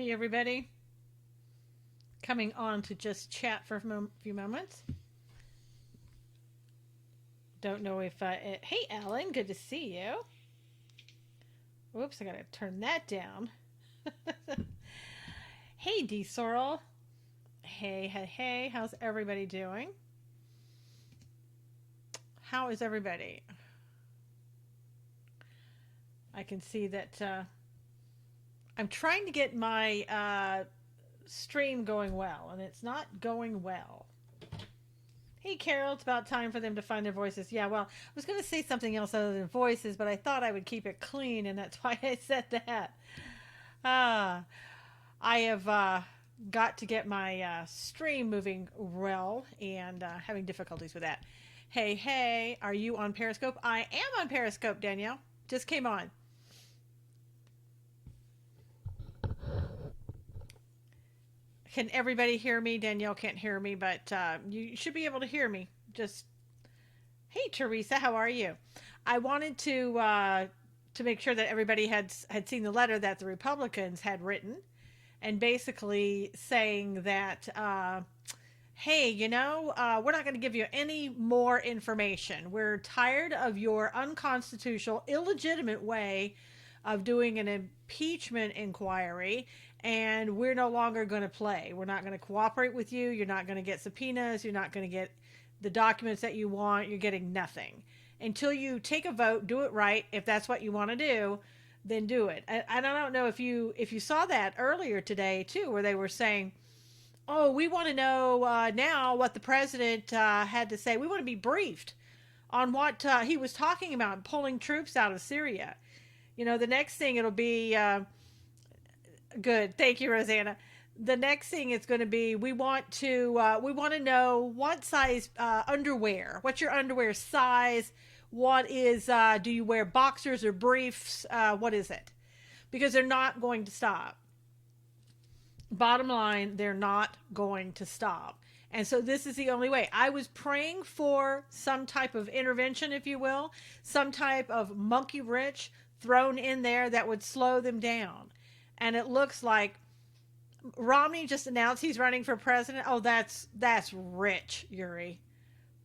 Hey, everybody. Coming on to just chat for a few moments. Don't know if. Hey, Alan. Good to see you. Whoops, I gotta turn that down. Hey, D Sorrel. Hey, hey, hey. How's everybody doing? How is everybody? I can see that I'm trying to get my stream going well, and it's not going well. Hey, Carol, it's about time for them to find their voices. Yeah, well, I was going to say something else other than voices, but I thought I would keep it clean, and that's why I said that. Ah, I have got to get my stream moving well and having difficulties with that. Hey, hey, are you on Periscope? I am on Periscope, Danielle. Just came on. Can everybody hear me? Danielle can't hear me, but you should be able to hear me. Just hey, Teresa, how are you? I wanted to make sure that everybody had seen the letter that the Republicans had written, and basically saying that, hey, we're not going to give you any more information. We're tired of your unconstitutional, illegitimate way of doing an impeachment inquiry, and we're no longer going to play. We're not going to cooperate with you. You're not going to get subpoenas. You're not going to get the documents that you want. You're getting nothing until you take a vote. Do it right. If that's what you want to do, then do it. And I don't know if you saw that earlier today too, where they were saying, "Oh, we want to know now what the president had to say. We want to be briefed on what he was talking about, pulling troops out of Syria." The next thing it'll be good. Thank you, Rosanna. The next thing it's going to be we want to know what size underwear. What's your underwear size? What is do you wear boxers or briefs? What is it? Because they're not going to stop. Bottom line, they're not going to stop. And so this is the only way. I was praying for some type of intervention, if you will, some type of monkey wrench thrown in there that would slow them down. And it looks like Romney just announced he's running for president. Oh, that's rich, Yuri.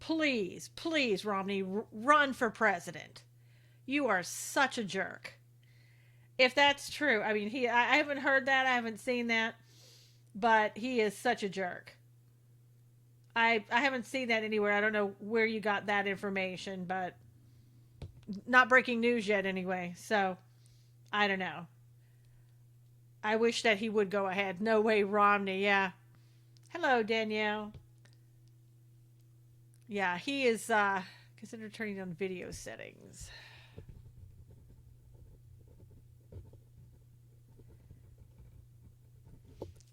Please, please, Romney, run for president. You are such a jerk. If that's true, I mean, I haven't heard that, I haven't seen that, but he is such a jerk. I haven't seen that anywhere. I don't know where you got that information, but not breaking news yet anyway. So I don't know. I wish that he would go ahead. No way, Romney. Yeah. Hello, Danielle. Yeah, he is. Consider turning on video settings.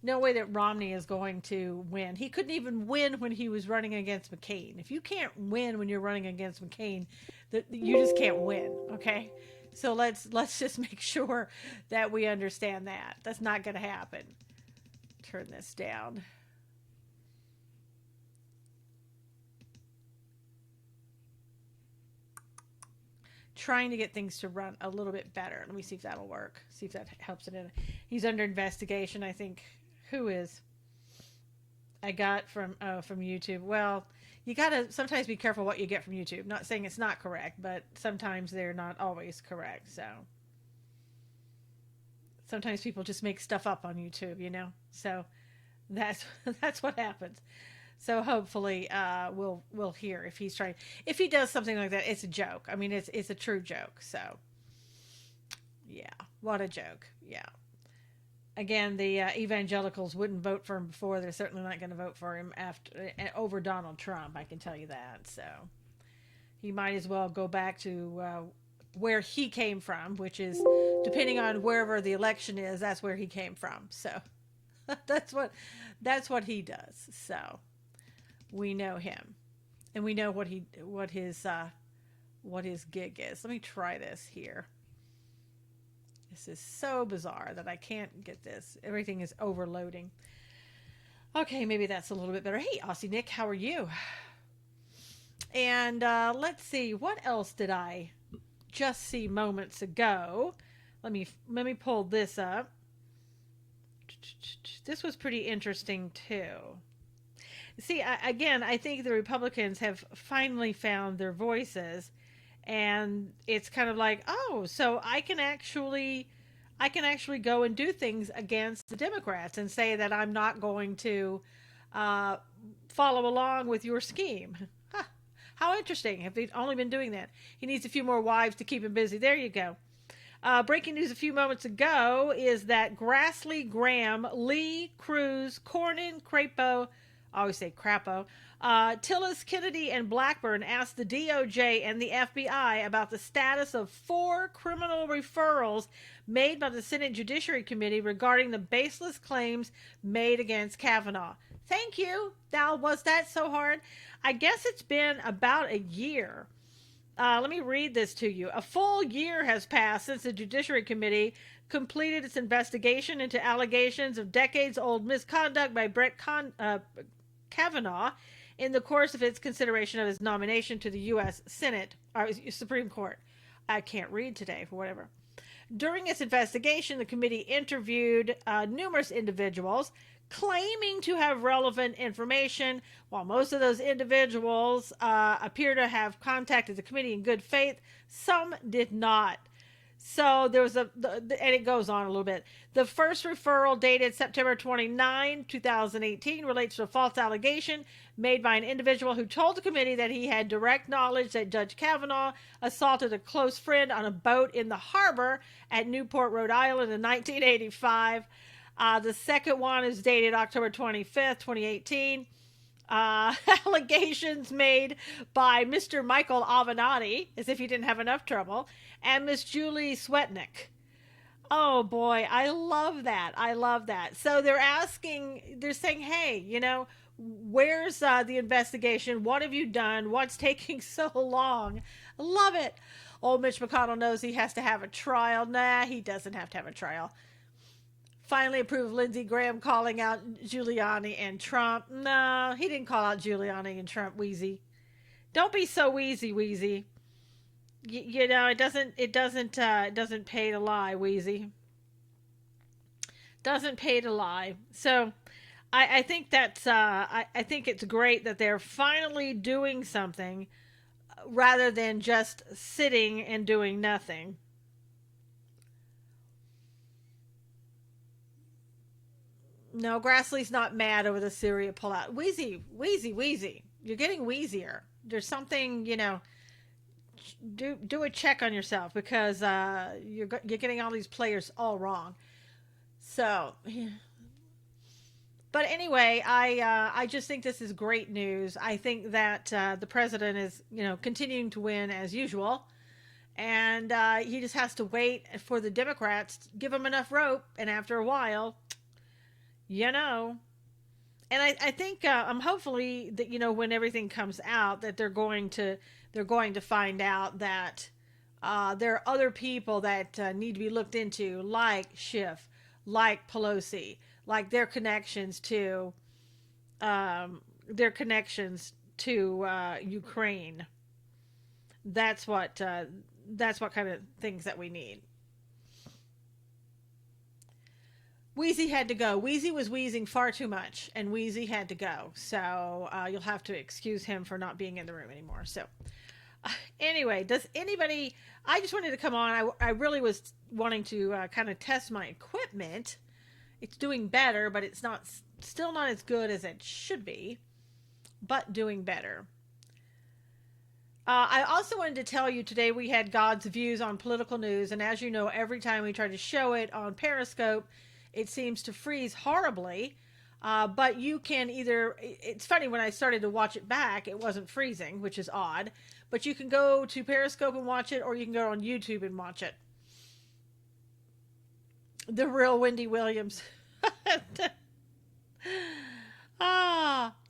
No way that Romney is going to win. He couldn't even win when he was running against McCain. If you can't win when you're running against McCain, you just can't win. Okay, so let's just make sure that we understand that that's not going to happen. Turn this down. Trying to get things to run a little bit better. Let me see if that'll work. See if that helps it in. He's under investigation, I think. Who is? I got from YouTube. Well, you gotta sometimes be careful what you get from YouTube. Not saying it's not correct, but sometimes they're not always correct. So sometimes people just make stuff up on YouTube. So that's that's what happens. So hopefully, we'll hear if he's trying. If he does something like that, it's a joke. I mean, it's a true joke. So yeah, what a joke. Yeah. Again, the evangelicals wouldn't vote for him before. They're certainly not going to vote for him after over Donald Trump. I can tell you that. So he might as well go back to where he came from, which is depending on wherever the election is. That's where he came from. So that's what he does. So we know him, and we know what his gig is. Let me try this here. This is so bizarre that I can't get this. Everything is overloading. Okay, maybe that's a little bit better. Hey, Aussie Nick, how are you? And let's see, what else did I just see moments ago? Let me pull this up. This was pretty interesting too. See, again, I think the Republicans have finally found their voices, and it's kind of like, oh, so I can actually go and do things against the Democrats and say that I'm not going to uh, follow along with your scheme. Huh. How interesting. Have they only been doing that? He needs a few more wives to keep him busy. There you go. Breaking news a few moments ago is that Grassley, Graham, Lee, Cruz, Cornyn, Crapo, I always say Crapo, Tillis, Kennedy, and Blackburn asked the DOJ and the FBI about the status of 4 criminal referrals made by the Senate Judiciary Committee regarding the baseless claims made against Kavanaugh. Thank you. Now, was that so hard? I guess it's been about a year. Let me read this to you. A full year has passed since the Judiciary Committee completed its investigation into allegations of decades old misconduct by Kavanaugh in the course of its consideration of his nomination to the U.S. Senate, or Supreme Court. I can't read today for whatever. During its investigation, the committee interviewed numerous individuals claiming to have relevant information. While most of those individuals appear to have contacted the committee in good faith, some did not. So there was and it goes on a little bit. The first referral, dated September 29, 2018, relates to a false allegation made by an individual who told the committee that he had direct knowledge that Judge Kavanaugh assaulted a close friend on a boat in the harbor at Newport, Rhode Island in 1985. The second one is dated October 25th, 2018. Allegations made by Mr. Michael Avenatti, as if he didn't have enough trouble, and Miss Julie Swetnick. Oh boy, I love that. I love that. So they're saying, hey, where's the investigation? What have you done? What's taking so long? Love it. Old Mitch McConnell knows he has to have a trial. Nah, he doesn't have to have a trial. Finally approved Lindsey Graham calling out Giuliani and Trump. No, he didn't call out Giuliani and Trump, Wheezy. Don't be so wheezy. It doesn't pay to lie, Wheezy. Doesn't pay to lie. So I think I think it's great that they're finally doing something rather than just sitting and doing nothing. No, Grassley's not mad over the Syria pullout. Wheezy. You're getting wheezier. There's something, do a check on yourself because you're getting all these players all wrong. So, but anyway, I just think this is great news. I think that the president is continuing to win as usual, and he just has to wait for the Democrats to give him enough rope, and after a while, you know. And I think I'm hopefully that when everything comes out that they're going to find out that there are other people that need to be looked into, like Schiff, like Pelosi, like their connections to Ukraine. That's what kind of things that we need. Wheezy had to go. Wheezy was wheezing far too much, and Wheezy had to go. So you'll have to excuse him for not being in the room anymore. So anyway, does anybody? I just wanted to come on. I really was wanting to kind of test my equipment. It's doing better, but it's still not as good as it should be, but doing better. I also wanted to tell you today we had God's views on political news, and as you know, every time we try to show it on Periscope, it seems to freeze horribly. But you can it's funny, when I started to watch it back, it wasn't freezing, which is odd. But you can go to Periscope and watch it, or you can go on YouTube and watch it. The real Wendy Williams.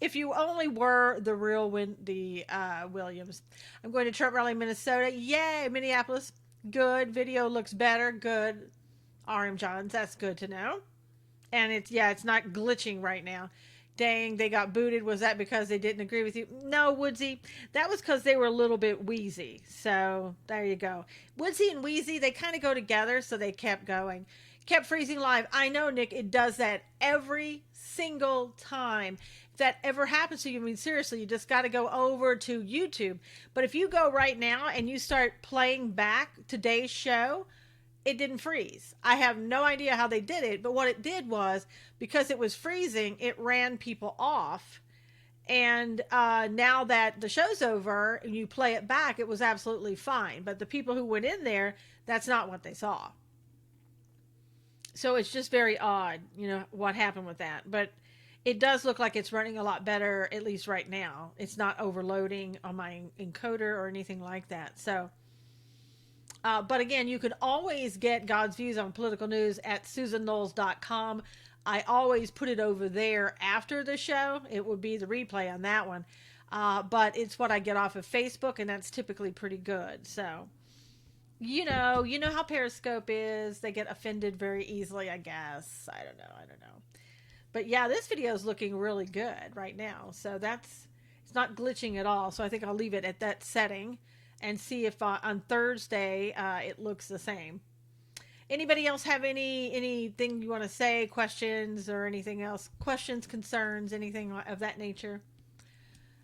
If you only were the real Wendy Williams. I'm going to Trump Rally, Minnesota. Yay, Minneapolis. Good. Video looks better. Good. RM Johns, that's good to know. And it's not glitching right now. Dang, they got booted. Was that because they didn't agree with you? No, Woodsy. That was because they were a little bit wheezy. So there you go. Woodsy and wheezy, they kind of go together, so they kept going. Kept freezing live. I know, Nick, it does that every single time. If that ever happens to you, I mean, seriously, you just got to go over to YouTube. But if you go right now and you start playing back today's show, it didn't freeze. I have no idea how they did it, but what it did was because it was freezing, it ran people off. And now that the show's over and you play it back, it was absolutely fine. But the people who went in there, that's not what they saw. So it's just very odd, what happened with that. But it does look like it's running a lot better, at least right now. It's not overloading on my encoder or anything like that. So, but again, you can always get God's views on political news at susanknowles.com. I always put it over there after the show. It would be the replay on that one. But it's what I get off of Facebook, and that's typically pretty good. So, you know how Periscope is. They get offended very easily, I guess. I don't know. But yeah, this video is looking really good right now. So it's not glitching at all. So I think I'll leave it at that setting and see if on Thursday it looks the same. Anybody else have anything you want to say, questions or anything else? Questions, concerns, anything of that nature?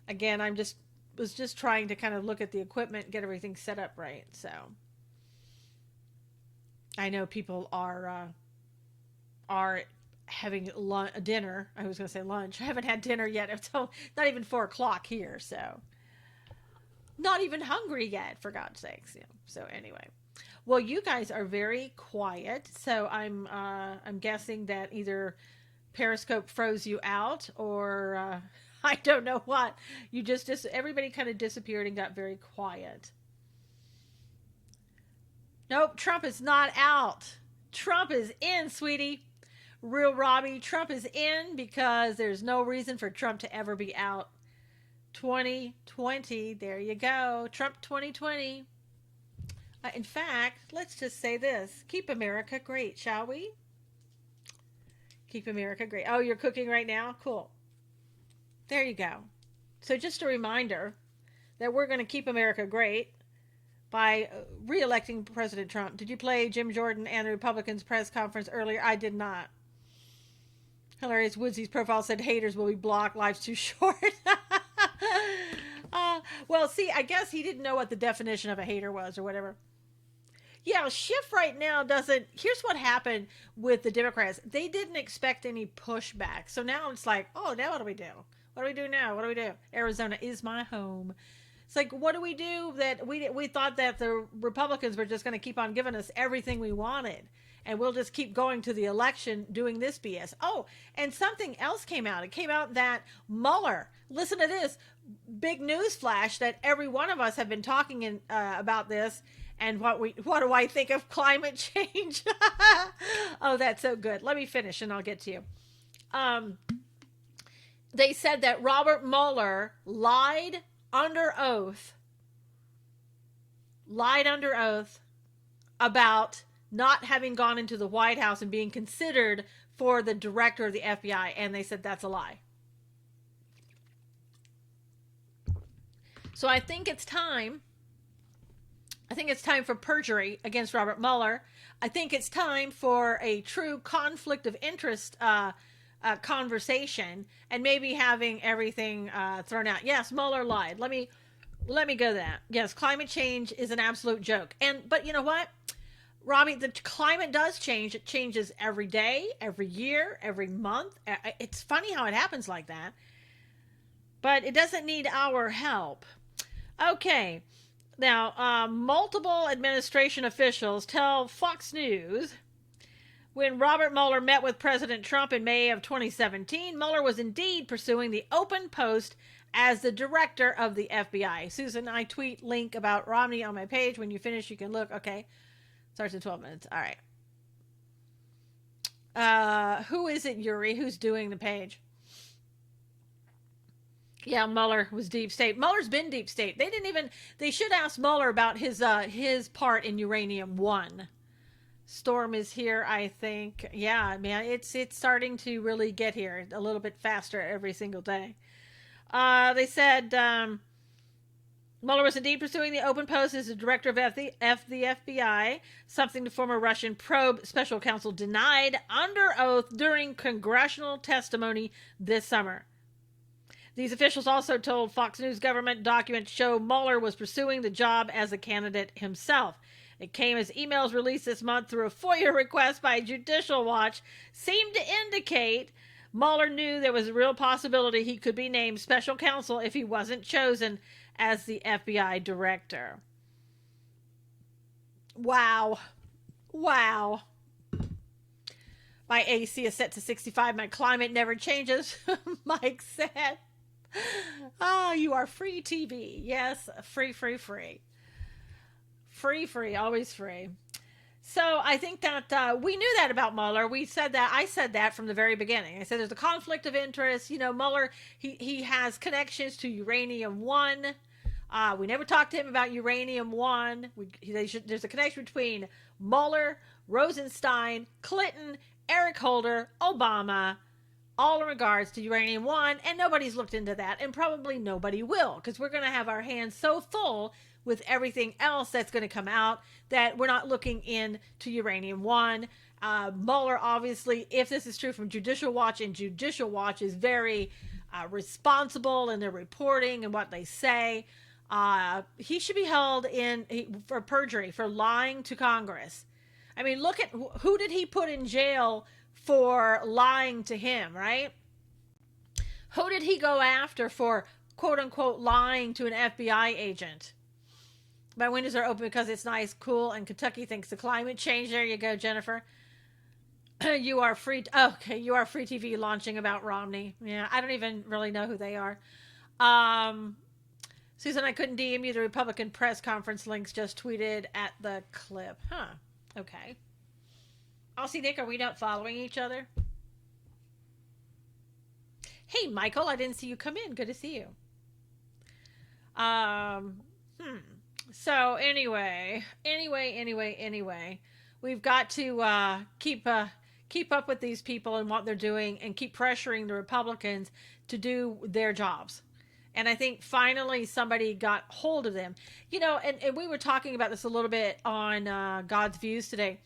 Again, was just trying to kind of look at the equipment, get everything set up right. So I know people are having dinner. I was going to say lunch. I haven't had dinner yet. It's not even 4:00 here, so not even hungry yet, for God's sakes. So anyway, well, you guys are very quiet, so I'm guessing that either Periscope froze you out or I don't know what. You just everybody kind of disappeared and got very quiet. Nope, Trump is not out. Trump is in, sweetie. Real Robbie, Trump is in because there's no reason for Trump to ever be out. 2020, there you go. Trump 2020. In fact, let's just say this. Keep America great, shall we? Keep America great. Oh, you're cooking right now? Cool. There you go. So just a reminder that we're going to keep America great by re-electing President Trump. Did you play Jim Jordan and the Republicans' press conference earlier? I did not. Hilarious. Woodsy's profile said haters will be blocked. Life's too short. Well, see, I guess he didn't know what the definition of a hater was or whatever. Yeah, Schiff right now doesn't. Here's what happened with the Democrats. They didn't expect any pushback. So now it's like, oh, now what do we do? What do we do now? What do we do? Arizona is my home. It's like, what do we do that we thought that the Republicans were just going to keep on giving us everything we wanted. And we'll just keep going to the election doing this BS. Oh, and something else came out. It came out that Mueller, listen to this, big news flash that every one of us have been talking about this. And what do I think of climate change? Oh, that's so good. Let me finish and I'll get to you. They said that Robert Mueller lied under oath about not having gone into the White House and being considered for the director of the FBI. And they said that's a lie. So I think it's time for perjury against Robert Mueller. I think it's time for a true conflict of interest conversation and maybe having everything thrown out. Yes, Mueller lied. Let me go to that. Yes, climate change is an absolute joke. But you know what, Robbie, the climate does change. It changes every day, every year, every month. It's funny how it happens like that. But it doesn't need our help. Okay. Now, multiple administration officials tell Fox News when Robert Mueller met with President Trump in May of 2017, Mueller was indeed pursuing the open post as the director of the FBI. Susan, I tweet link about Romney on my page. When you finish, you can look. Okay. Starts in 12 minutes. All right. Who is it, Yuri? Who's doing the page? Yeah, Mueller was deep state. Mueller's been deep state. They should ask Mueller about his part in Uranium One. Storm is here, I think. Yeah, man, it's starting to really get here a little bit faster every single day. They said Mueller was indeed pursuing the open post as the director of the FBI, something the former Russian probe special counsel denied under oath during congressional testimony this summer. These officials also told Fox News government documents show Mueller was pursuing the job as a candidate himself. It came as emails released this month through a FOIA request by Judicial Watch seemed to indicate Mueller knew there was a real possibility he could be named special counsel if he wasn't chosen as the FBI director. Wow. Wow. My AC is set to 65. My climate never changes, Mike said. Oh, you are free TV. Yes, free, free, free. Free, free, always free. So I think that we knew that about Mueller. We said that. I said that from the very beginning. I said there's a conflict of interest. You know, Mueller, he has connections to Uranium One. We never talked to him about Uranium One. There's a connection between Mueller, Rosenstein, Clinton, Eric Holder, Obama, all in regards to Uranium One, and nobody's looked into that, and probably nobody will, because we're going to have our hands so full with everything else that's going to come out that we're not looking into Uranium One. Mueller, obviously, if this is true from Judicial Watch, and Judicial Watch is very responsible in their reporting and what they say, he should be held for perjury, for lying to Congress. I mean, look at who did he put in jail for lying to him, right? Who did he go after for quote unquote lying to an FBI agent? My windows are open because it's nice, cool, and Kentucky thinks the climate change. There you go, Jennifer. You are free. Okay, you are free TV launching about Romney. Yeah, I don't even really know who they are. Susan, I couldn't DM you the Republican press conference links. Just tweeted at the clip. Huh. Okay. Aussie Nick, are we not following each other? Hey, Michael, I didn't see you come in. Good to see you. So anyway, we've got to keep up with these people and what they're doing, and keep pressuring the Republicans to do their jobs. And I think finally somebody got hold of them. You know, and we were talking about this a little bit on God's Views today.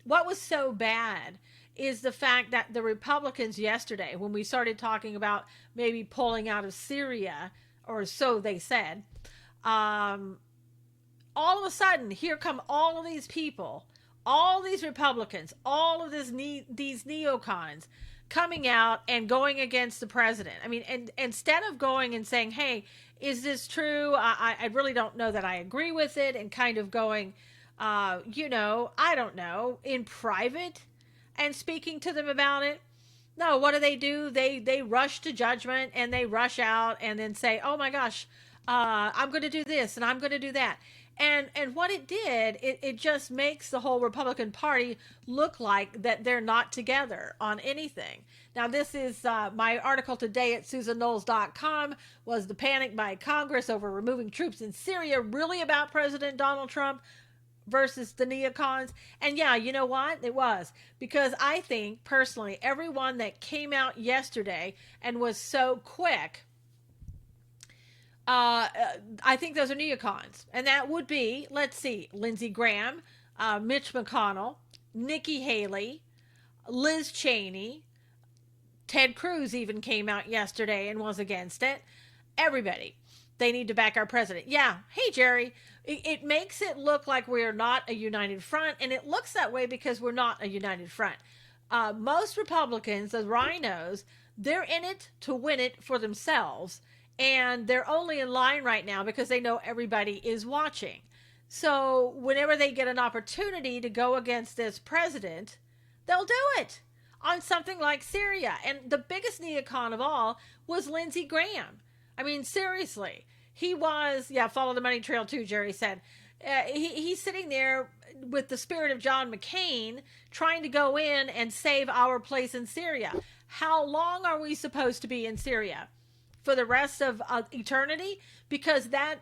What was so bad is the fact that the Republicans yesterday, when we started talking about maybe pulling out of Syria, or so they said, all of a sudden, here come all of these people, all these Republicans, all of these neocons coming out and going against the president. I mean, and instead of going and saying, hey, is this true? I really don't know that I agree with it, and kind of going, I don't know, in private and speaking to them about it. No, what do? They rush to judgment, and they rush out and then say, oh my gosh, I'm going to do this and I'm going to do that. And what it did, it just makes the whole Republican Party look like that they're not together on anything. Now, this is my article today at SusanKnowles.com. Was the panic by Congress over removing troops in Syria really about President Donald Trump versus the neocons? And yeah, you know what? It was. Because I think, personally, everyone that came out yesterday and was so quick, I think those are neocons. And that would be, let's see, Lindsey Graham, Mitch McConnell, Nikki Haley, Liz Cheney, Ted Cruz even came out yesterday and was against it. Everybody. They need to back our president. Yeah. Hey, Jerry. It makes it look like we're not a united front, and it looks that way because we're not a united front. Most Republicans, the rhinos, they're in it to win it for themselves, and they're only in line right now because they know everybody is watching. So whenever they get an opportunity to go against this president, they'll do it on something like Syria. And the biggest neocon of all was Lindsey Graham. I mean, seriously. He was, follow the money trail too, Jerry said. He's sitting there with the spirit of John McCain trying to go in and save our place in Syria. How long are we supposed to be in Syria? For the rest of eternity? Because that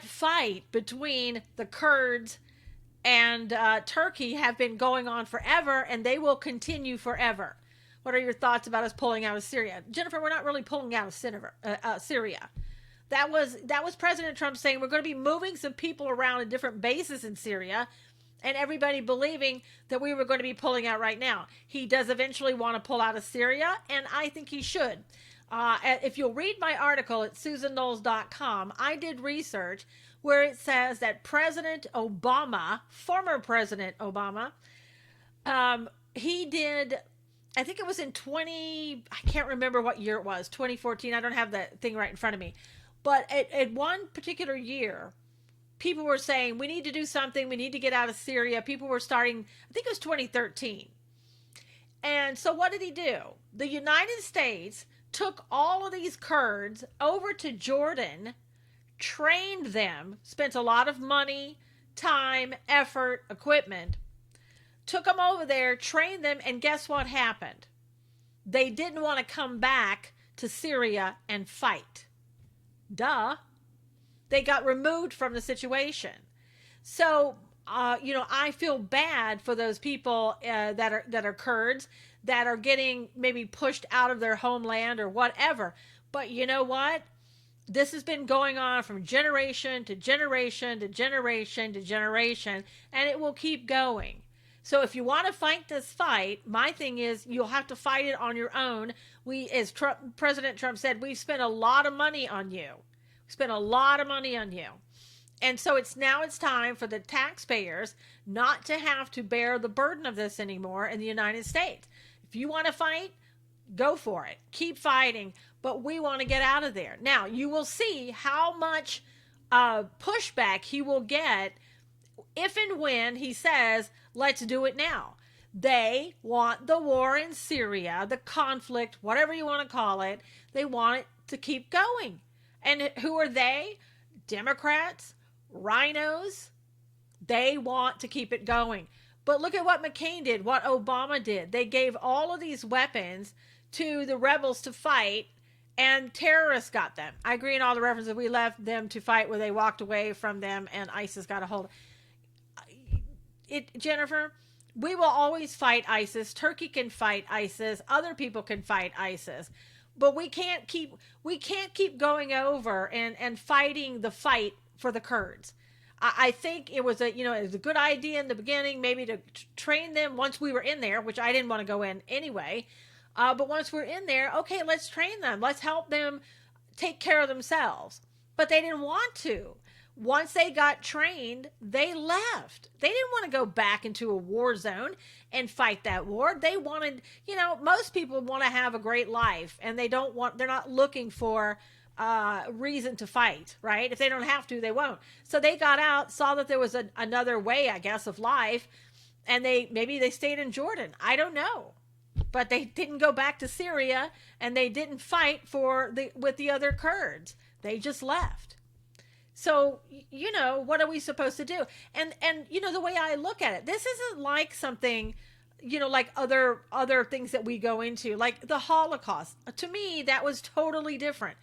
fight between the Kurds and Turkey have been going on forever, and they will continue forever. What are your thoughts about us pulling out of Syria? Jennifer, we're not really pulling out of Syria. That was President Trump saying we're going to be moving some people around in different bases in Syria, and everybody believing that we were going to be pulling out right now. He does eventually want to pull out of Syria, and I think he should. If you'll read my article at susanknowles.com, I did research where it says that President Obama, former President Obama, he did, I think it was in I can't remember what year it was, 2014. I don't have the thing right in front of me. But at one particular year, people were saying, we need to do something. We need to get out of Syria. People were starting, I think it was 2013. And so what did he do? The United States took all of these Kurds over to Jordan, trained them, spent a lot of money, time, effort, equipment, took them over there, trained them, and guess what happened? They didn't want to come back to Syria and fight. Duh. They got removed from the situation. So, I feel bad for those people that are Kurds that are getting maybe pushed out of their homeland or whatever. But you know what? This has been going on from generation to generation to generation to generation, and it will keep going. So if you want to fight this fight, my thing is you'll have to fight it on your own. As President Trump said, we've spent a lot of money on you. We spent a lot of money on you. And so it's time for the taxpayers not to have to bear the burden of this anymore in the United States. If you want to fight, go for it. Keep fighting. But we want to get out of there. Now, you will see how much pushback he will get if and when he says, let's do it now. They want the war in Syria, the conflict, whatever you want to call it. They want it to keep going. And who are they? Democrats, rhinos. They want to keep it going. But look at what McCain did, what Obama did. They gave all of these weapons to the rebels to fight, and terrorists got them. I agree in all the references. We left them to fight where they walked away from them, and ISIS got a hold of it. Jennifer, we will always fight ISIS. Turkey can fight ISIS. Other people can fight ISIS. But we can't keep going over and fighting the fight for the Kurds. I think it was it was a good idea in the beginning, maybe to train them once we were in there, which I didn't want to go in anyway. But once we're in there, okay, let's train them. Let's help them take care of themselves. But they didn't want to. Once they got trained, they left. They didn't want to go back into a war zone and fight that war. They wanted, most people want to have a great life, and they're not looking for reason to fight, right? If they don't have to, they won't. So they got out, saw that there was another way, I guess, of life, and maybe they stayed in Jordan. I don't know. But they didn't go back to Syria, and they didn't fight with the other Kurds. They just left. So, what are we supposed to do? And the way I look at it, this isn't like something, like other things that we go into, like the Holocaust. To me, that was totally different.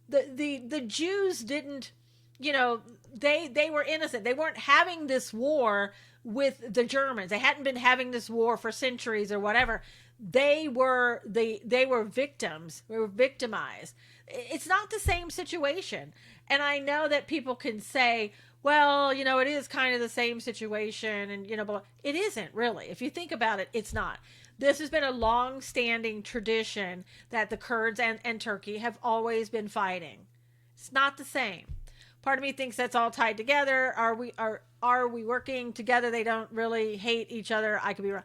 The Jews didn't, they were innocent. They weren't having this war with the Germans. They hadn't been having this war for centuries or whatever. They were victims. They were victimized. It's not the same situation. And I know that people can say, well, it is kind of the same situation. And, but it isn't really. If you think about it, it's not. This has been a long-standing tradition that the Kurds and Turkey have always been fighting. It's not the same. Part of me thinks that's all tied together. Are we working together? They don't really hate each other. I could be wrong.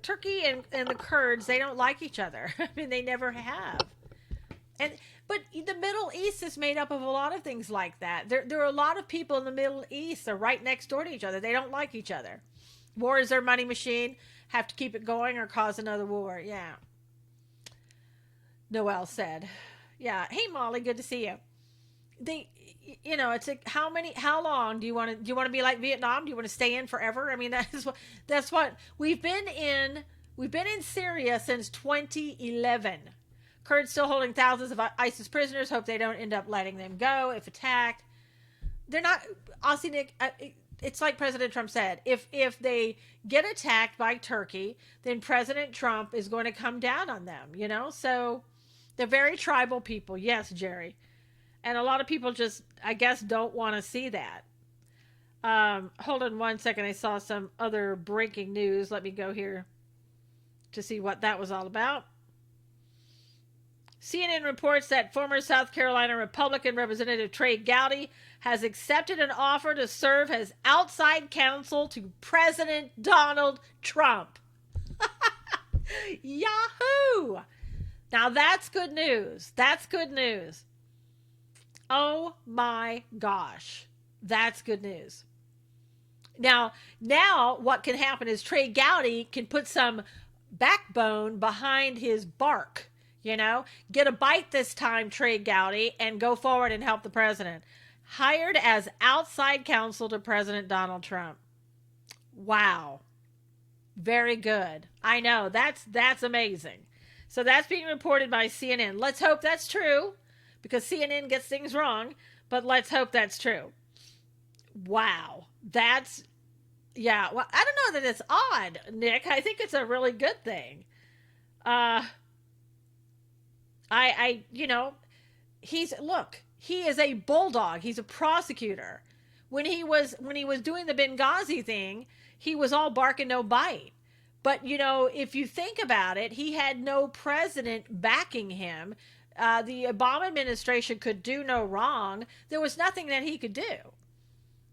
Turkey and the Kurds, they don't like each other. I mean, they never have. But the Middle East is made up of a lot of things like that. There are a lot of people in the Middle East that are right next door to each other. They don't like each other. War is their money machine. Have to keep it going or cause another war. Yeah. Noel said. Yeah. Hey, Molly, good to see you. It's like how long do you want to be like Vietnam? Do you want to stay in forever? I mean, that's what we've been in Syria since 2011. Kurds still holding thousands of ISIS prisoners. Hope they don't end up letting them go if attacked. They're not. Aussie Nick, it's like President Trump said. If they get attacked by Turkey, then President Trump is going to come down on them. So They're very tribal people. Yes, Jerry. And a lot of people just, I guess, don't want to see that. Hold on one second. I saw some other breaking news. Let me go here to see what that was all about. CNN reports that former South Carolina Republican Representative Trey Gowdy has accepted an offer to serve as outside counsel to President Donald Trump. Yahoo! Now that's good news. That's good news. Oh my gosh. That's good news. Now what can happen is Trey Gowdy can put some backbone behind his bark. Get a bite this time, Trey Gowdy, and go forward and help the president. Hired as outside counsel to President Donald Trump. Wow. Very good. I know. That's amazing. So that's being reported by CNN. Let's hope that's true, because CNN gets things wrong, but let's hope that's true. Wow. Yeah. Well, I don't know that it's odd, Nick. I think it's a really good thing. He is a bulldog. He's a prosecutor. When he was doing the Benghazi thing, he was all bark and no bite. But if you think about it, he had no president backing him. The Obama administration could do no wrong. There was nothing that he could do.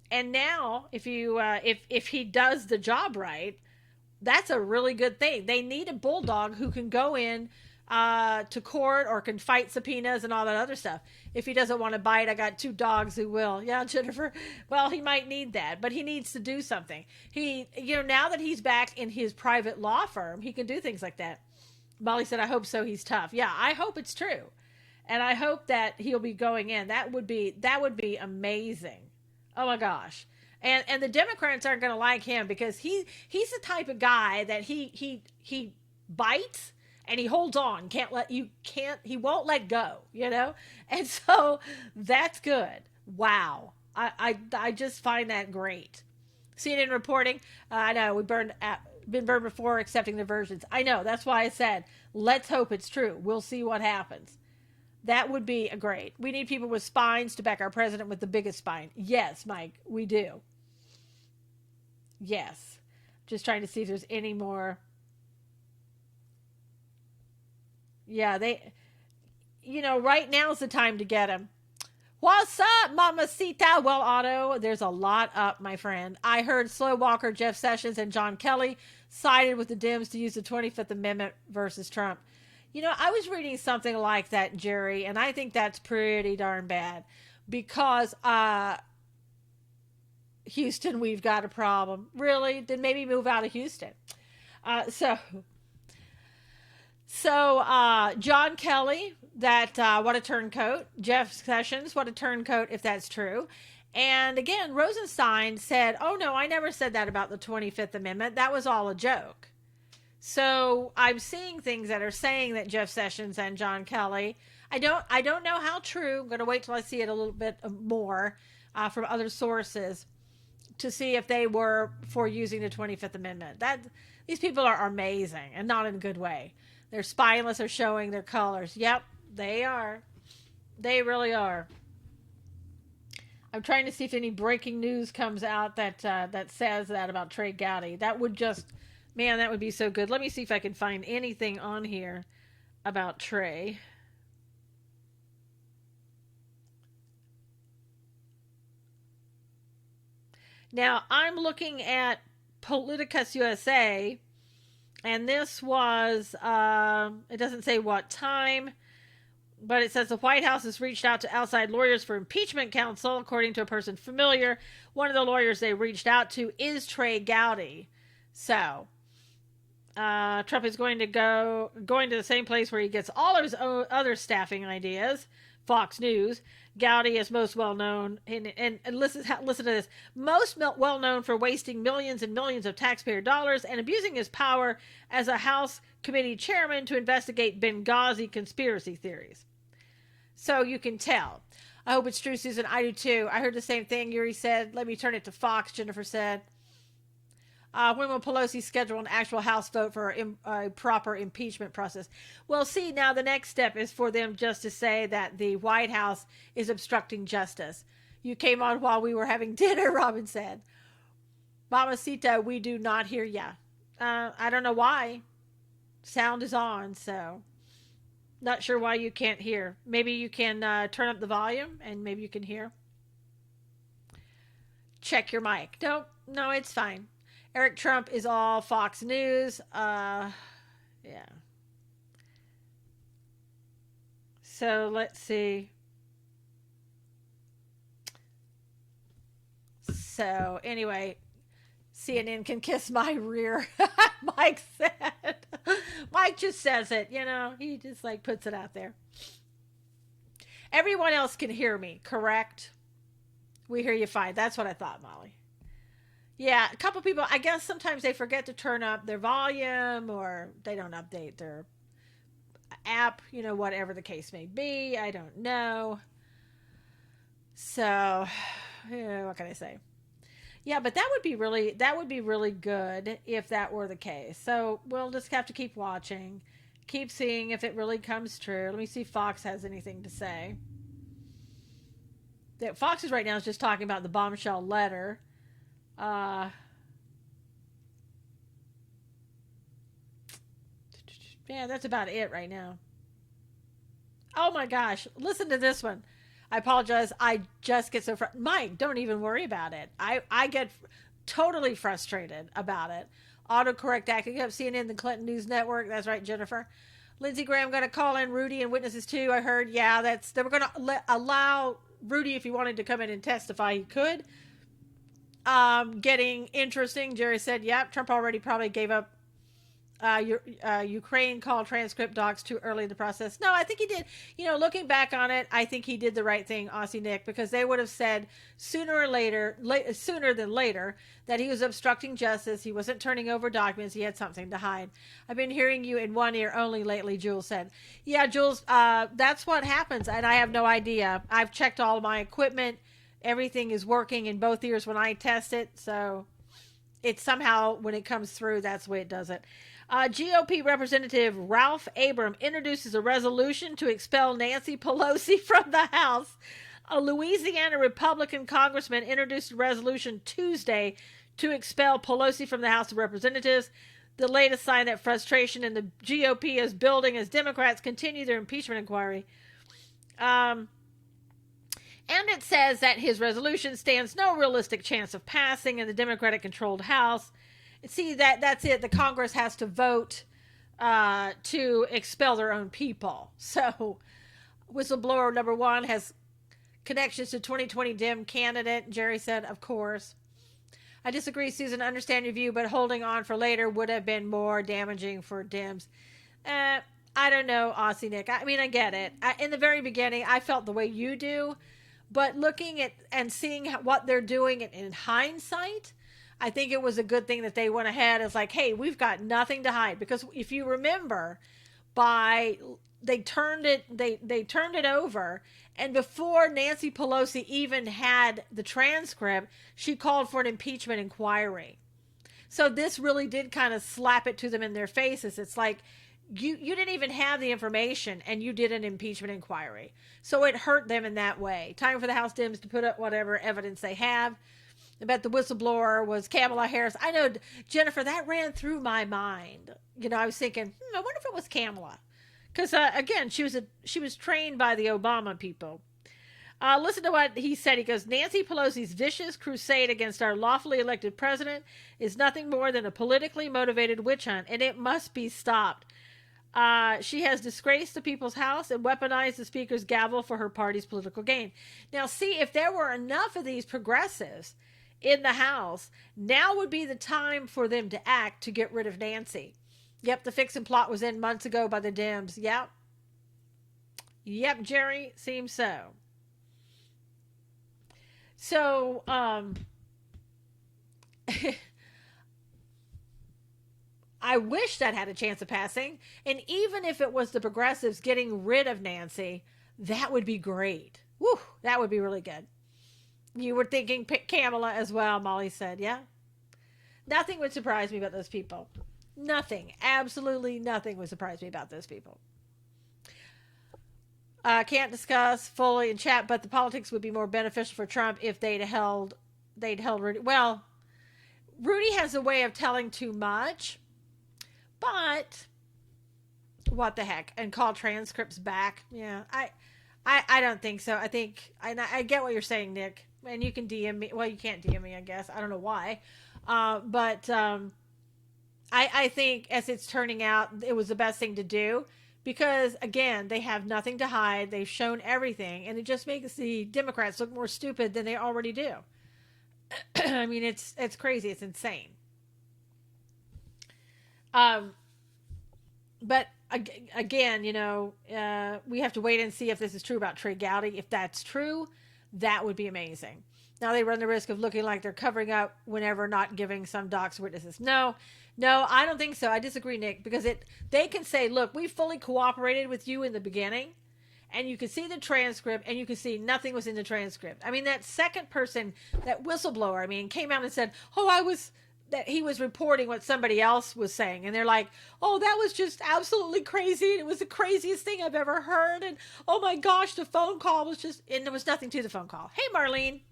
And now, if he does the job right, that's a really good thing. They need a bulldog who can go in to court or can fight subpoenas and all that other stuff. If he doesn't want to bite, I got 2 dogs who will. Yeah, Jennifer. Well, he might need that, but he needs to do something. Now that he's back in his private law firm, he can do things like that. Molly said, I hope so. He's tough. Yeah, I hope it's true. And I hope that he'll be going in. That would be amazing. Oh my gosh. And the Democrats aren't going to like him because he's the type of guy that he bites and he holds on. He won't let go, And so that's good. Wow. I just find that great. CNN reporting. I know we've been burned before accepting the versions. I know. That's why I said, let's hope it's true. We'll see what happens. That would be great. We need people with spines to back our president with the biggest spine. Yes, Mike, we do. Yes. Just trying to see if there's any more. Yeah, right now's the time to get him. What's up, Mamacita? Well, Otto, there's a lot up, my friend. I heard Slow Walker, Jeff Sessions, and John Kelly sided with the Dems to use the 25th Amendment versus Trump. I was reading something like that, Jerry, and I think that's pretty darn bad because, Houston, we've got a problem. Really? Then maybe move out of Houston. So John Kelly, what a turncoat. Jeff Sessions, what a turncoat if that's true. And again, Rosenstein said, oh no, I never said that about the 25th Amendment. That was all a joke. So I'm seeing things that are saying that Jeff Sessions and John Kelly, I don't know how true. I'm going to wait till I see it a little bit more from other sources to see if they were for using the 25th Amendment. These people are amazing and not in a good way. They're spineless. They're showing their colors. Yep, they are. They really are. I'm trying to see if any breaking news comes out that says that about Trey Gowdy. That would be so good. Let me see if I can find anything on here about Trey. Now, I'm looking at Politicus USA, and this was, it doesn't say what time, but it says the White House has reached out to outside lawyers for impeachment counsel, according to a person familiar. One of the lawyers they reached out to is Trey Gowdy. So, Trump is going to the same place where he gets all of his other staffing ideas, Fox News. Gowdy is most well known, and listen to this, most well known for wasting millions and millions of taxpayer dollars and abusing his power as a House committee chairman to investigate Benghazi conspiracy theories. So you can tell. I hope it's true, Susan. I do too. I heard the same thing Yuri said. Let me turn it to Fox, Jennifer said. When will Pelosi schedule an actual House vote for a proper impeachment process? Well, see, now the next step is for them just to say that the White House is obstructing justice. You came on while we were having dinner, Robin said. Mamacita, we do not hear ya. I don't know why. Sound is on, so not sure why you can't hear. Maybe you can turn up the volume and maybe you can hear. Check your mic. No, no, it's fine. Eric Trump is all Fox News. Yeah. So let's see. So anyway, CNN can kiss my rear. Mike said. Mike just says it, he just like puts it out there. Everyone else can hear me, correct? We hear you fine. That's what I thought, Molly. Yeah, a couple people, I guess sometimes they forget to turn up their volume or they don't update their app, whatever the case may be. I don't know. So, yeah, what can I say? Yeah, but that would be really good if that were the case. So we'll just have to keep watching, keep seeing if it really comes true. Let me see if Fox has anything to say. That Fox is right now is just talking about the bombshell letter. Uh, yeah, that's about it right now. Oh my gosh, listen to this one. I apologize. I just get so frustrated. Mike, don't even worry about it. I get totally frustrated about it. Autocorrect acting up. CNN, the Clinton News Network. That's right, Jennifer. Lindsey Graham going to call in Rudy and witnesses too. I heard. Yeah, they were going to allow Rudy, if he wanted to come in and testify, he could. Getting interesting. Jerry said, "Yep, Trump already probably gave up Ukraine called transcript docs too early in the process." No, I think he did. Looking back on it, I think he did the right thing, Aussie Nick, because they would have said sooner than later, that he was obstructing justice. He wasn't turning over documents. He had something to hide. I've been hearing you in one ear only lately, Jules said. Yeah, Jules, that's what happens, and I have no idea. I've checked all my equipment. Everything is working in both ears when I test it, so it's somehow, when it comes through, that's the way it does it. GOP Representative Ralph Abram introduces a resolution to expel Nancy Pelosi from the House. A Louisiana Republican congressman introduced a resolution Tuesday to expel Pelosi from the House of Representatives. The latest sign that frustration in the GOP is building as Democrats continue their impeachment inquiry. And it says that his resolution stands no realistic chance of passing in the Democratic-controlled House. See, that's it. The Congress has to vote to expel their own people. So, whistleblower number one has connections to 2020 Dem candidate. Jerry said, of course. I disagree, Susan. I understand your view, but holding on for later would have been more damaging for Dems. I don't know, Aussie Nick. I mean, I get it. In the very beginning, I felt the way you do. But looking at and seeing what they're doing in hindsight, I think it was a good thing that they went ahead as like, hey, we've got nothing to hide. Because if you remember, they turned it over, and before Nancy Pelosi even had the transcript, she called for an impeachment inquiry. So this really did kind of slap it to them in their faces. It's like, you didn't even have the information and you did an impeachment inquiry. So it hurt them in that way. Time for the House Dems to put up whatever evidence they have. I bet the whistleblower was Kamala Harris. I know, Jennifer, that ran through my mind. I was thinking, I wonder if it was Kamala. Because, again, she was trained by the Obama people. Listen to what he said. He goes, Nancy Pelosi's vicious crusade against our lawfully elected president is nothing more than a politically motivated witch hunt, and it must be stopped. She has disgraced the people's house and weaponized the speaker's gavel for her party's political gain. Now, see, if there were enough of these progressives in the House, now would be the time for them to act to get rid of Nancy. Yep, the fix and plot was in months ago by the Dems. Yep. Yep, Jerry, seems so. So, I wish that had a chance of passing. And even if it was the progressives getting rid of Nancy, that would be great. Woo, that would be really good. You were thinking Kamala as well, Molly said, yeah? Nothing would surprise me about those people. Nothing, absolutely nothing would surprise me about those people. Can't discuss fully in chat, but the politics would be more beneficial for Trump if they'd held Rudy. Well, Rudy has a way of telling too much, but what the heck? And call transcripts back? Yeah, I don't think so. I think I get what you're saying, Nick, and you can DM me. Well, you can't DM me, I guess. I don't know why, but I think as it's turning out, it was the best thing to do because again, they have nothing to hide. They've shown everything, and it just makes the Democrats look more stupid than they already do. I mean, it's crazy. It's insane. Um, but again, we have to wait and see if this is true about Trey Gowdy. If that's true, that would be amazing. Now they run the risk of looking like they're covering up whenever not giving some docs witnesses. No, no, I don't think so. I disagree, Nick, because they can say, look, we fully cooperated with you in the beginning, and you can see the transcript, and you can see nothing was in the transcript. I mean, that second person, that whistleblower, I mean, came out and said, oh, that he was reporting what somebody else was saying. And they're like, oh, that was just absolutely crazy. And it was the craziest thing I've ever heard. And oh my gosh, the phone call was just, and there was nothing to the phone call. Hey, Marlene,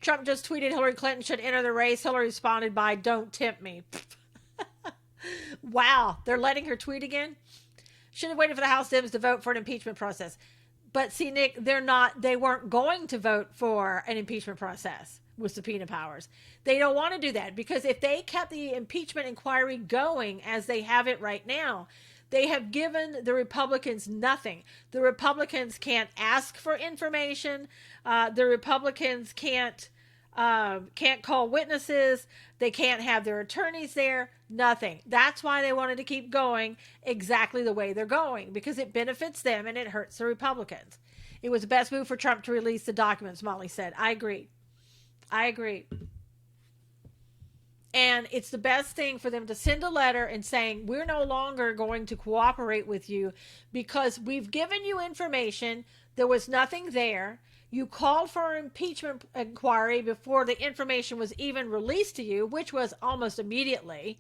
Trump just tweeted Hillary Clinton should enter the race. Hillary responded by, don't tempt me. Wow. They're letting her tweet again. Should have waited for the House Dems to vote for an impeachment process. But see, Nick, they weren't going to vote for an impeachment process with subpoena powers. They don't want to do that because if they kept the impeachment inquiry going as they have it right now, they have given the Republicans nothing. The Republicans can't ask for information. The Republicans can't call witnesses. They can't have their attorneys there. Nothing. That's why they wanted to keep going exactly the way they're going because it benefits them and it hurts the Republicans. It was the best move for Trump to release the documents, Molly said. I agree. I agree. And it's the best thing for them to send a letter and saying, we're no longer going to cooperate with you because we've given you information. There was nothing there. You called for an impeachment inquiry before the information was even released to you, which was almost immediately.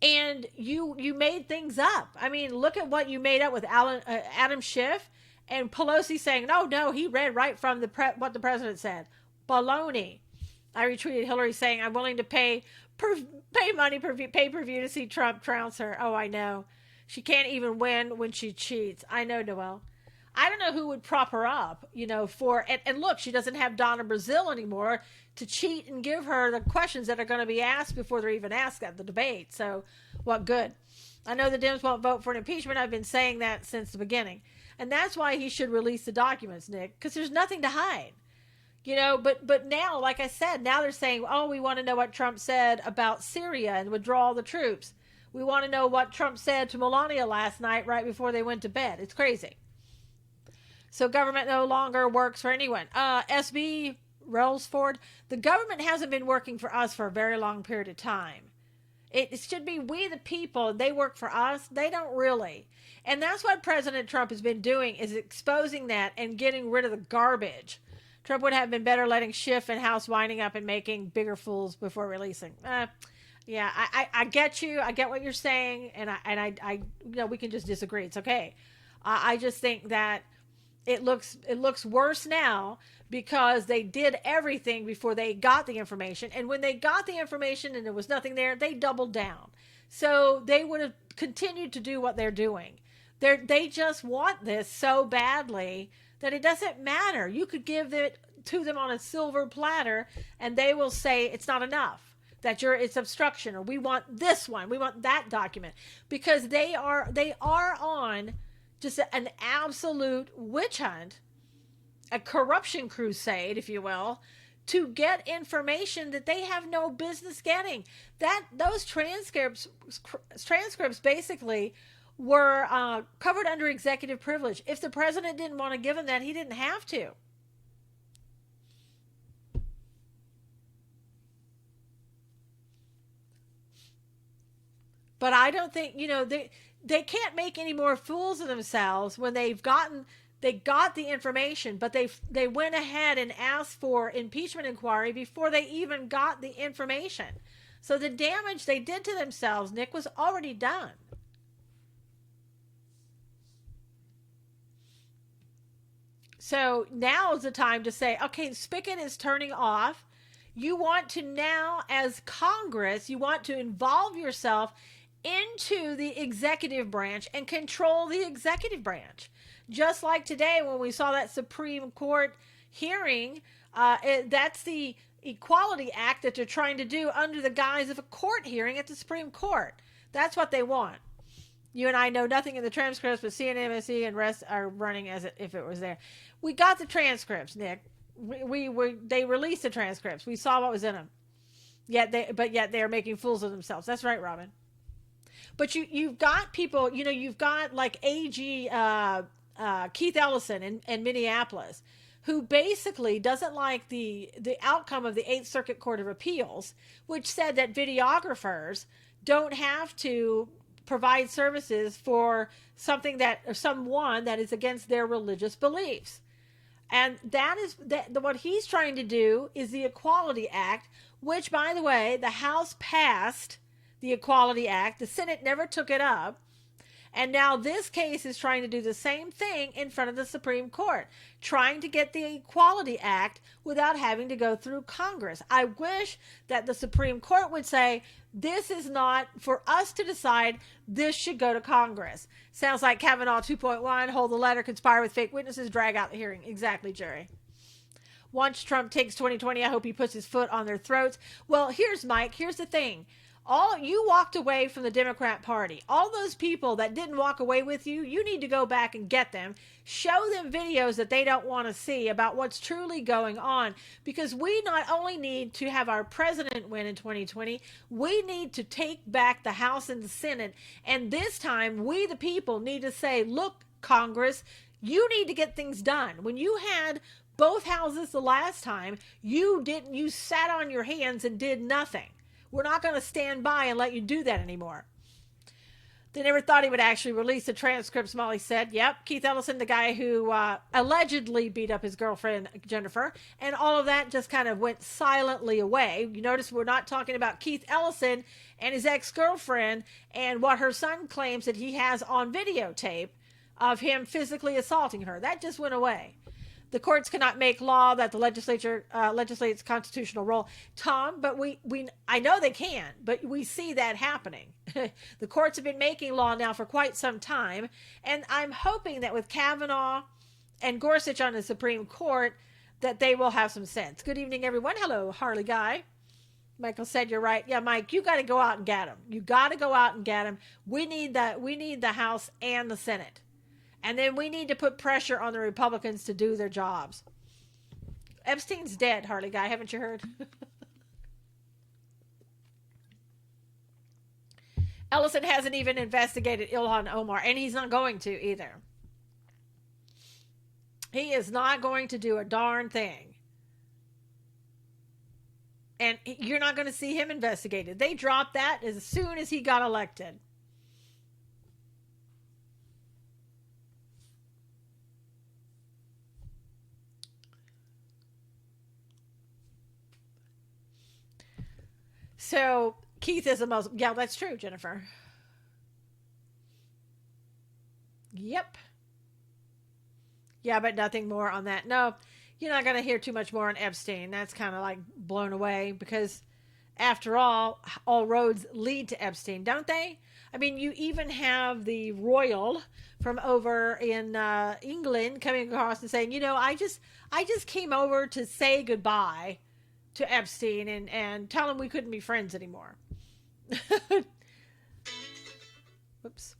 And you made things up. I mean, look at what you made up with Adam Schiff and Pelosi saying, no, he read right from what the president said. Baloney. I retweeted Hillary saying, I'm willing to pay money per pay-per-view to see Trump trounce her. Oh, I know. She can't even win when she cheats. I know, Noel. I don't know who would prop her up, and look, she doesn't have Donna Brazil anymore to cheat and give her the questions that are going to be asked before they're even asked at the debate. So what good? I know the Dems won't vote for an impeachment. I've been saying that since the beginning. And that's why he should release the documents, Nick, because there's nothing to hide. But now, like I said, now they're saying, oh, we want to know what Trump said about Syria and withdraw the troops. We want to know what Trump said to Melania last night right before they went to bed. It's crazy. So government no longer works for anyone. SB Rollsford, the government hasn't been working for us for a very long period of time. It should be we the people. They work for us. They don't really. And that's what President Trump has been doing is exposing that and getting rid of the garbage. Trump would have been better letting Schiff and House winding up and making bigger fools before releasing. Yeah, I get you. I get what you're saying. And I we can just disagree. It's okay. I just think that it looks worse now because they did everything before they got the information. And when they got the information and there was nothing there, they doubled down. So they would have continued to do what they're doing. They just want this so badly that it doesn't matter. You could give it to them on a silver platter and they will say it's not enough, that it's obstruction, or we want this one, we want that document, because they are on just an absolute witch hunt, a corruption crusade, if you will, to get information that they have no business getting. Those transcripts basically were covered under executive privilege. If the president didn't want to give them that, he didn't have to. But I don't think, they can't make any more fools of themselves when they got the information, but they went ahead and asked for impeachment inquiry before they even got the information. So the damage they did to themselves, Nick, was already done. So now is the time to say, okay, spigot is turning off. You want to now, as Congress, you want to involve yourself into the executive branch and control the executive branch. Just like today when we saw that Supreme Court hearing, that's the Equality Act that they're trying to do under the guise of a court hearing at the Supreme Court. That's what they want. You and I know nothing in the transcripts, but CNN, MSC, and rest are running as if it was there. We got the transcripts, Nick. They released the transcripts. We saw what was in them. Yet they are making fools of themselves. That's right, Robin. But you've got people. You've got like AG Keith Ellison in Minneapolis, who basically doesn't like the outcome of the Eighth Circuit Court of Appeals, which said that videographers don't have to provide services for something that or someone that is against their religious beliefs. And what he's trying to do is the Equality Act, which, by the way, the House passed the Equality Act. The Senate never took it up. And now this case is trying to do the same thing in front of the Supreme Court, trying to get the Equality Act without having to go through Congress. I wish that the Supreme Court would say, this is not for us to decide, this should go to Congress. Sounds like Kavanaugh 2.1, hold the letter, conspire with fake witnesses, drag out the hearing. Exactly, Jerry. Once Trump takes 2020, I hope he puts his foot on their throats. Well, here's the thing. All you walked away from the Democrat Party. All those people that didn't walk away with you, you need to go back and get them. Show them videos that they don't want to see about what's truly going on. Because we not only need to have our president win in 2020, we need to take back the House and the Senate. And this time, we the people need to say, look, Congress, you need to get things done. When you had both houses the last time, you sat on your hands and did nothing. We're not going to stand by and let you do that anymore. They never thought he would actually release the transcripts, Molly said. Yep, Keith Ellison, the guy who allegedly beat up his girlfriend, Jennifer. And all of that just kind of went silently away. You notice we're not talking about Keith Ellison and his ex-girlfriend and what her son claims that he has on videotape of him physically assaulting her. That just went away. The courts cannot make law that the legislature legislates constitutional role. Tom, but I know they can, but we see that happening. The courts have been making law now for quite some time, and I'm hoping that with Kavanaugh and Gorsuch on the Supreme Court, that they will have some sense. Good evening, everyone. Hello, Harley Guy. Michael said you're right. Yeah, Mike, you got to go out and get them. You got to go out and get them. We need the House and the Senate. And then we need to put pressure on the Republicans to do their jobs. Epstein's dead, Harley Guy. Haven't you heard? Ellison hasn't even investigated Ilhan Omar, and he's not going to either. He is not going to do a darn thing. And you're not going to see him investigated. They dropped that as soon as he got elected. So Keith is the most. Yeah, that's true, Jennifer. Yep. Yeah, but nothing more on that. No, you're not going to hear too much more on Epstein. That's kind of like blown away because, after all roads lead to Epstein, don't they? I mean, you even have the royal from over in England coming across and saying, I just came over to say goodbye to Epstein and tell him we couldn't be friends anymore. Whoops.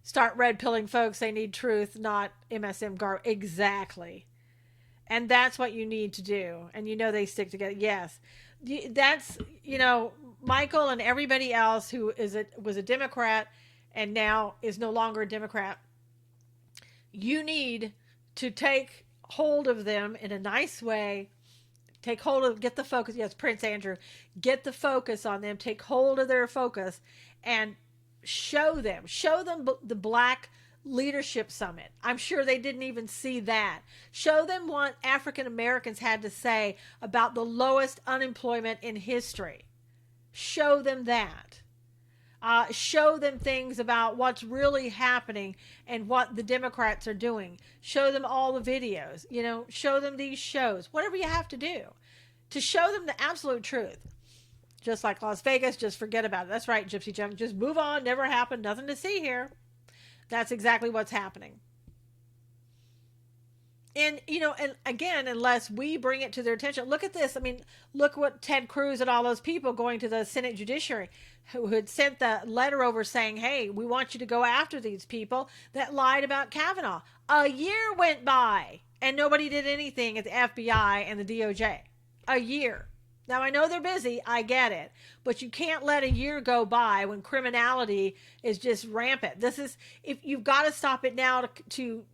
Start red pilling folks. They need truth, not MSM gar. Exactly. And that's what you need to do. And they stick together. Yes. That's, Michael and everybody else who was a Democrat and now is no longer a Democrat. You need to take hold of them in a nice way. Get the focus. Yes, Prince Andrew, get the focus on them. Take hold of their focus and show them the Black Leadership Summit. I'm sure they didn't even see that. Show them what African Americans had to say about the lowest unemployment in history. show them that. Show them things about what's really happening and what the Democrats are doing. Show them all the videos, show them these shows, whatever you have to do to show them the absolute truth. Just like Las Vegas, just forget about it. That's right, Gypsy Junk. Just move on. Never happened. Nothing to see here. That's exactly what's happening. And again, unless we bring it to their attention, look at this. I mean, look what Ted Cruz and all those people going to the Senate Judiciary who had sent the letter over saying, hey, we want you to go after these people that lied about Kavanaugh. A year went by and nobody did anything at the FBI and the DOJ. A year. Now, I know they're busy. I get it. But you can't let a year go by when criminality is just rampant. If you've got to stop it now to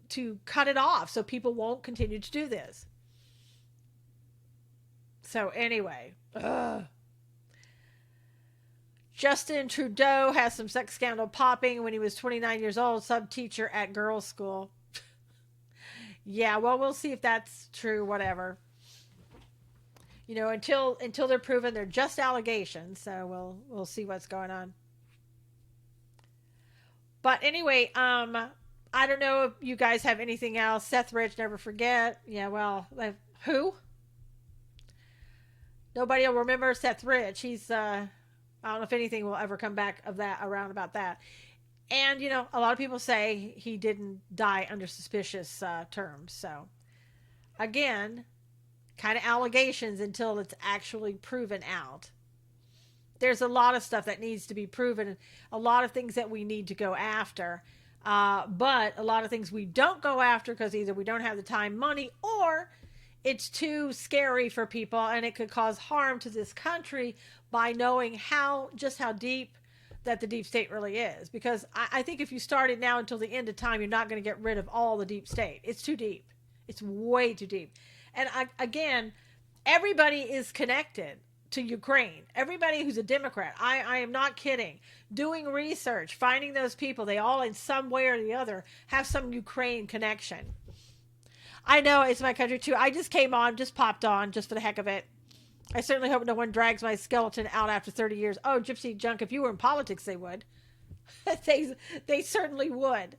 cut it off so people won't continue to do this. So anyway, Justin Trudeau has some sex scandal popping when he was 29 years old, sub teacher at girls' school. Yeah, well, we'll see if that's true, whatever. Until they're proven, they're just allegations. So we'll see what's going on. But anyway, I don't know if you guys have anything else. Seth Rich, never forget. Yeah, well, who? Nobody will remember Seth Rich. He's I don't know if anything will ever come back of that around about that. And a lot of people say he didn't die under suspicious terms. So again, kind of allegations until it's actually proven out. There's a lot of stuff that needs to be proven, a lot of things that we need to go after, but a lot of things we don't go after because either we don't have the time, money, or it's too scary for people, and it could cause harm to this country by knowing just how deep that the deep state really is. Because I think if you start it now until the end of time, you're not going to get rid of all the deep state. It's too deep. It's way too deep. And again, everybody is connected to Ukraine. Everybody who's a Democrat, I am not kidding, doing research, finding those people, they all in some way or the other have some Ukraine connection. I know it's my country too. I just popped on just for the heck of it. I certainly hope no one drags my skeleton out after 30 years. Oh, Gypsy Junk, if you were in politics, they would. they certainly would.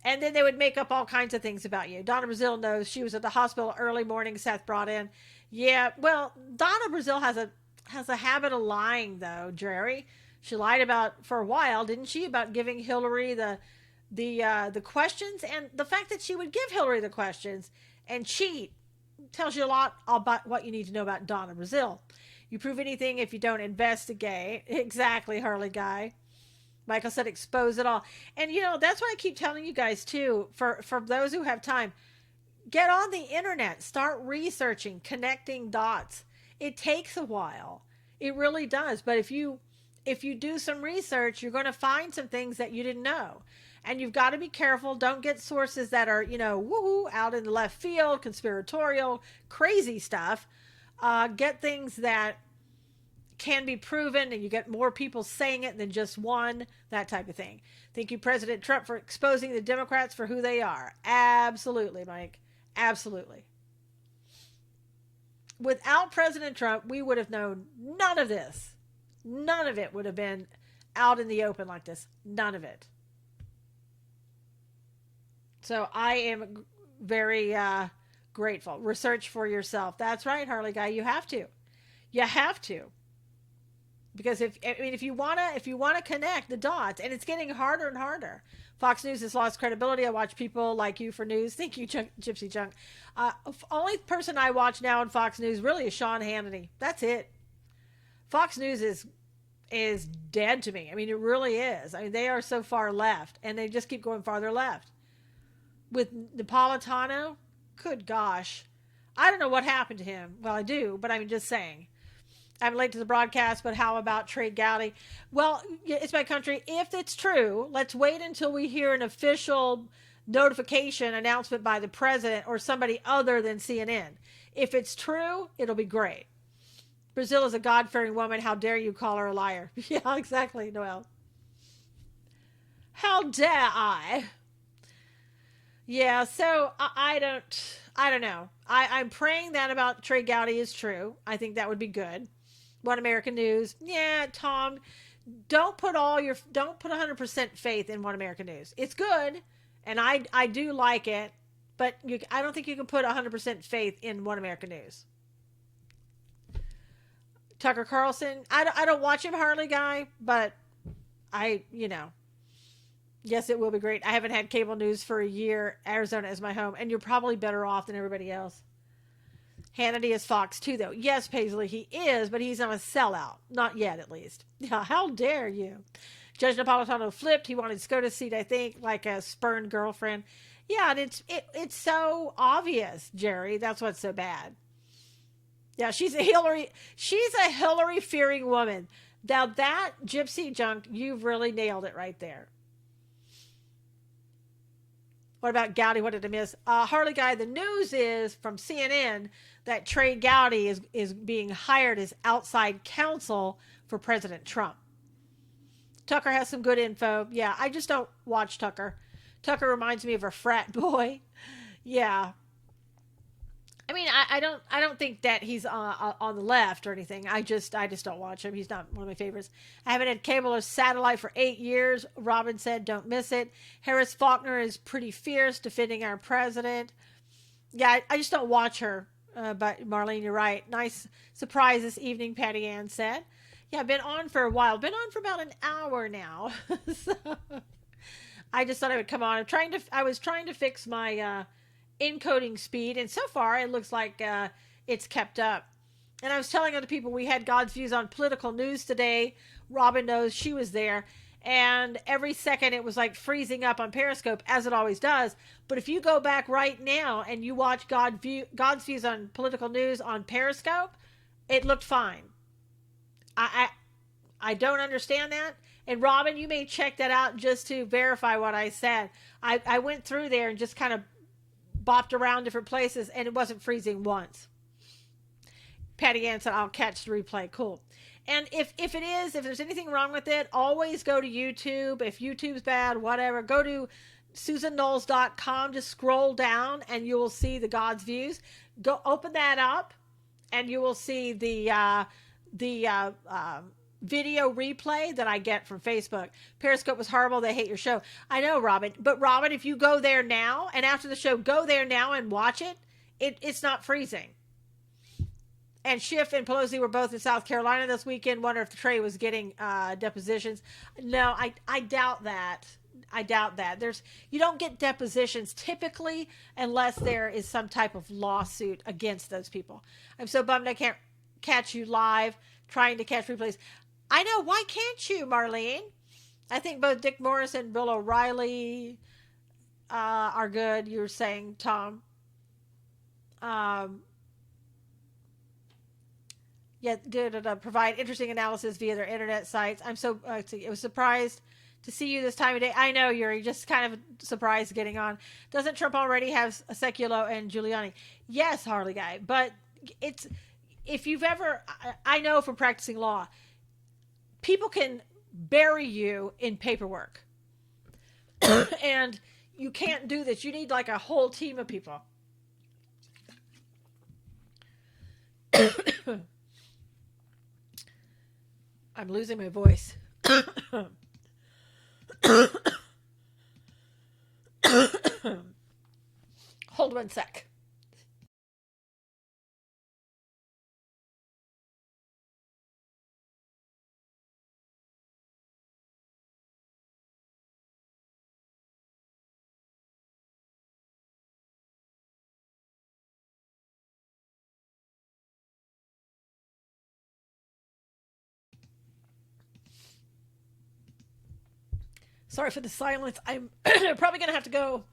And then they would make up all kinds of things about you. Donna Brazil knows she was at the hospital early morning. Seth brought in. Yeah, well, Donna Brazil has a habit of lying, though, Jerry. She lied for a while, didn't she, about giving Hillary the questions, and the fact that she would give Hillary the questions and cheat tells you a lot about what you need to know about Donna Brazil. You prove anything if you don't investigate. Exactly, Harley Guy. Michael said expose it all. And, that's what I keep telling you guys, too, for those who have time. Get on the internet. Start researching, connecting dots. It takes a while. It really does. But if you do some research, you're going to find some things that you didn't know. And you've got to be careful. Don't get sources that are, woohoo, out in the left field, conspiratorial, crazy stuff. Get things that can be proven, and you get more people saying it than just one, that type of thing. Thank you, President Trump, for exposing the Democrats for who they are. Absolutely, Mike. Absolutely. Without President Trump, we would have known none of this. None of it would have been out in the open like this. None of it. So I am very grateful. Research for yourself. That's right, Harley Guy. You have to. You have to. Because if you wanna connect the dots, and it's getting harder and harder. Fox News has lost credibility. I watch people like you for news. Thank you, Gypsy Junk. Only person I watch now on Fox News really is Sean Hannity. That's it. Fox News is dead to me. I mean, it really is. I mean, they are so far left, and they just keep going farther left. With Napolitano, good gosh, I don't know what happened to him. Well, I do, but I'm just saying. I'm late to the broadcast, but how about Trey Gowdy? Well, it's my country. If it's true, let's wait until we hear an official notification announcement by the president or somebody other than CNN. If it's true, it'll be great. Brazil is a God-fearing woman. How dare you call her a liar? Yeah, exactly, Noel. How dare I? Yeah, so I don't know. I'm praying that about Trey Gowdy is true. I think that would be good. One American News. Yeah, Tom, don't put 100% faith in One American News. It's good, and I do like it, but I don't think you can put 100% faith in One American News. Tucker Carlson. I don't watch him hardly, guy, but yes, it will be great. I haven't had cable news for a year. Arizona is my home, and you're probably better off than everybody else. Hannity is Fox too, though. Yes, Paisley, he is, but he's not a sellout. Not yet, at least. Yeah, how dare you? Judge Napolitano flipped. He wanted SCOTUS seat, I think, like a spurned girlfriend. Yeah, and it's so obvious, Jerry. That's what's so bad. Yeah, She's a Hillary fearing woman. Now that gypsy junk, you've really nailed it right there. What about Gowdy? What did I miss? Harley Guy, the news is from CNN that Trey Gowdy is being hired as outside counsel for President Trump. Tucker has some good info. Yeah, I just don't watch Tucker. Tucker reminds me of a frat boy. Yeah, I mean, I don't think that he's on the left or anything. I just don't watch him. He's not one of my favorites. I haven't had cable or satellite for 8 years. Robin said, "Don't miss it." Harris Faulkner is pretty fierce, defending our president. Yeah, I just don't watch her. But Marlene, you're right. Nice surprise this evening, Patty Ann said. Yeah, I've been on for a while. Been on for about an hour now. So I just thought I would come on. I was trying to fix my encoding speed, and so far it looks like it's kept up. And I was telling other people we had God's views on political news today. Robin knows, she was there, and every second it was like freezing up on Periscope, as it always does. But if you go back right now and you watch God's views on political news on Periscope, it looked fine. I don't understand that. And Robin, you may check that out just to verify what I said. I went through there and just kind of bopped around different places, and it wasn't freezing once. Patty Ann said, "I'll catch the replay." Cool. And if there's anything wrong with it, always go to YouTube. If YouTube's bad, whatever, go to susanknowles.com. Just scroll down and you will see the God's Views. Go open that up and you will see the video replay that I get from Facebook. Periscope was horrible. They hate your show. I know, Robin. But Robin, if you go there now and after the show, go there now and watch it, it's not freezing. And Schiff and Pelosi were both in South Carolina this weekend. Wonder if Trey was getting depositions. No, I doubt that. I doubt that. You don't get depositions typically unless there is some type of lawsuit against those people. I'm so bummed I can't catch you live, trying to catch replays. I know. Why can't you, Marlene? I think both Dick Morris and Bill O'Reilly are good. You're saying, Tom. Yet did provide interesting analysis via their internet sites. I'm so I was surprised to see you this time of day. I know, Yuri, just kind of surprised getting on. Doesn't Trump already have Sekulow and Giuliani? Yes, Harley Guy, but it's if you've ever, I know from practicing law, people can bury you in paperwork, and you can't do this. You need like a whole team of people. I'm losing my voice. Hold one sec. Sorry for the silence. I'm probably going to have to go.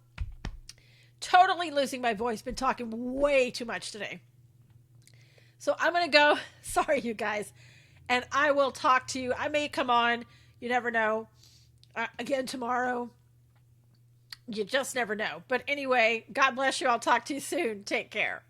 Totally losing my voice. Been talking way too much today. So I'm going to go. Sorry, you guys. And I will talk to you. I may come on. You never know. Again tomorrow. You just never know. But anyway, God bless you. I'll talk to you soon. Take care.